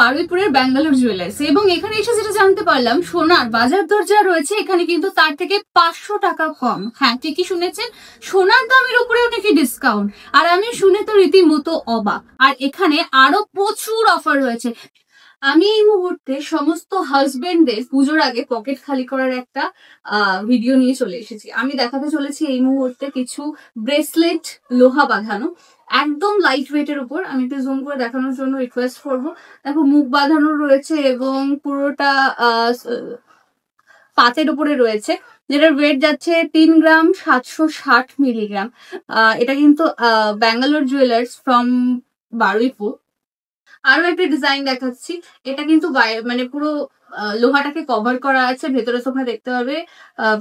বারুইপুরের Bangalore jewellers এবং এখানে এসে যেটা জানতে পারলাম সোনার বাজার দর যা রয়েছে এখানে কিন্তু তার থেকে 500 টাকা কম। হ্যাঁ, ঠিকই শুনেছেন, সোনার দামের উপরেও নাকি ডিসকাউন্ট। আর আমি শুনে তো রীতিমতো অবাক। আর এখানে আরো প্রচুর অফার রয়েছে। আমি এই মুহূর্তে সমস্ত হাজবেন্ডদের পুজোর আগে পকেট খালি করার একটা ভিডিও নিয়ে চলে এসেছি। আমি দেখাতে চলেছি এই মুহূর্তে কিছু ব্রেসলেট লোহা বাঁধানো, একদম লাইট ওয়েটের উপর। আমি একটু জুম করে দেখানোর জন্য রিকোয়েস্ট করবো। দেখো, মুখ বাঁধানো রয়েছে এবং পুরোটা পাতের উপরে রয়েছে, যেটার ওয়েট যাচ্ছে 3 গ্রাম 760 মিলিগ্রাম। এটা কিন্তু ব্যাঙ্গালোর জুয়েলার্স ফ্রম বারুইপুর। আরো একটা ডিজাইন দেখাচ্ছি। এটা কিন্তু মানে পুরো লোহাটাকে কভার করা আছে, ভেতরে তোমরা দেখতে পাবে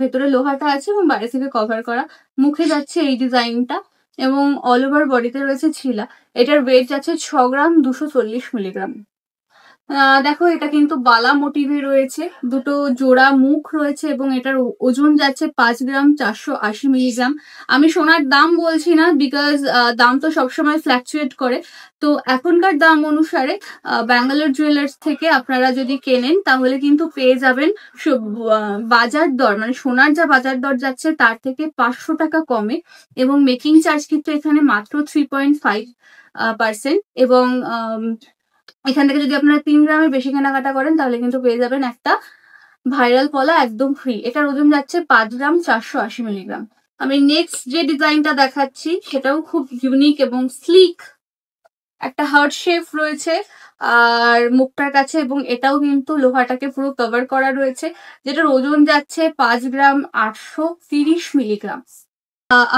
ভেতরে লোহাটা আছে এবং বাইরে থেকে কভার করা। মুখে যাচ্ছে এই ডিজাইনটা এবং অল ওভার বডিতে রয়েছে ছিলা। এটার ওয়েট যাচ্ছে 6 গ্রাম 240 মিলিগ্রাম। দেখো, এটা কিন্তু বালা মোটিভে রয়েছে, দুটো জোড়া মুখ রয়েছে এবং এটার ওজন যাচ্ছে 5 গ্রাম 480 মিলিগ্রাম। আমি সোনার দাম বলছি না, বিকজ দাম তো সবসময় ফ্ল্যাকচুয়েট করে। তো এখনকার দাম অনুসারে ব্যাঙ্গালোর জুয়েলার্স থেকে আপনারা যদি কেনেন তাহলে কিন্তু পেয়ে যাবেন বাজার দর, মানে সোনার যা বাজার দর যাচ্ছে তার থেকে 500 টাকা কমে। এবং মেকিং চার্জ কিন্তু এখানে মাত্র 3.5%। এবং এখান থেকে যদি আপনারা 3 গ্রামের বেশি কেনাকাটা করেন তাহলে কিন্তু পেয়ে যাবেন একটা ভাইরাল পলা একদম ফ্রি। এটার ওজন যাচ্ছে 5 গ্রাম 480 মিলিগ্রাম। আমি নেক্সট যে ডিজাইনটা দেখাচ্ছি সেটাও খুব ইউনিক এবং স্লিক। একটা হার্ট শেপ রয়েছে আর মুখটার কাছে, এবং এটাও কিন্তু লোহাটাকে পুরো কভার করা রয়েছে, যেটার ওজন যাচ্ছে 5 গ্রাম 830 মিলিগ্রাম।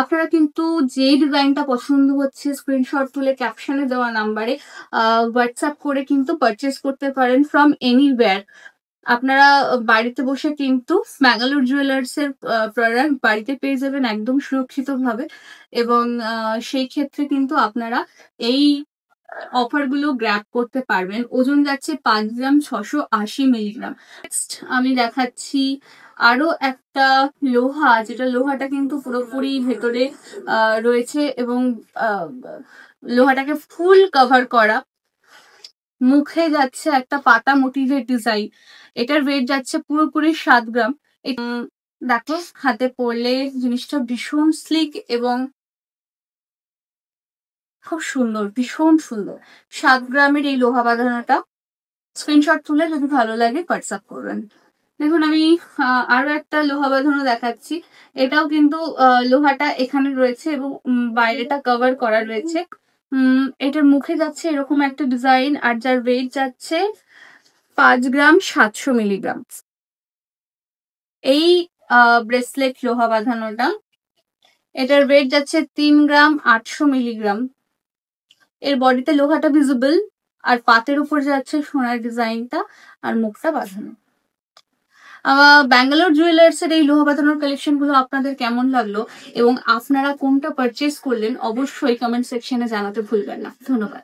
আপনারা কিন্তু যে ডিজাইনটা পছন্দ হচ্ছে স্ক্রিনশট তুলে ক্যাপশনে দেওয়া নাম্বারে হোয়াটসঅ্যাপ করে কিন্তু পারচেস করতে পারেন ফ্রম এনিওয়্যার। আপনারা বাড়িতে বসে কিন্তু ব্যাঙ্গালোর জুয়েলার্স এর প্রোডাক্ট বাড়িতে পেয়ে যাবেন একদম সুরক্ষিত ভাবে। এবং সেই ক্ষেত্রে কিন্তু আপনারা এই অফার গুলো গ্র্যাব করতে পারবেন। ওজন যাচ্ছে 5 গ্রাম 680 মিলিগ্রাম। নেক্সট আমি দেখাচ্ছি আরো একটা লোহা, যেটা লোহাটা কিন্তু পুরোপুরি ভেতরে রয়েছে এবং লোহাটাকে ফুল কভার করা। মুখে যাচ্ছে একটা পাতা মোটিভের ডিজাইন। এটার ওয়েট যাচ্ছে পুরোপুরি 7 গ্রাম। দেখো, হাতে পরলে জিনিসটা ভীষণ স্লিক এবং খুব সুন্দর, ভীষণ সুন্দর। 7 গ্রামের এই লোহা বাঁধানোটা স্ক্রিনশট তুলে যদি ভালো লাগে হোয়াটসঅ্যাপ করবেন। দেখুন, আমি আরো একটা লোহা বাঁধানো দেখাচ্ছি। এটাও কিন্তু লোহাটা এখানে রয়েছে এবং বাইরেটা কভার করা রয়েছে। এটার মুখে যাচ্ছে এরকম একটা ডিজাইন আর যার ওয়েট যাচ্ছে 5 গ্রাম 700 মিলিগ্রাম। এই ব্রেসলেট লোহা বাঁধানোটা, এটার ওয়েট যাচ্ছে 3 গ্রাম 800 মিলিগ্রাম। এর বডিতে লোহাটা ভিজিবল আর পাতের উপর যাচ্ছে সোনার ডিজাইনটা আর মুখটা বাঁধানো। ব্যাঙ্গালোর জুয়েলার্স এর এই লোহা বাঁধানোর কালেকশন গুলো আপনাদের কেমন লাগলো এবং আপনারা কোনটা পারচেস করলেন অবশ্যই কমেন্ট সেকশনে জানাতে ভুলবেন না। ধন্যবাদ।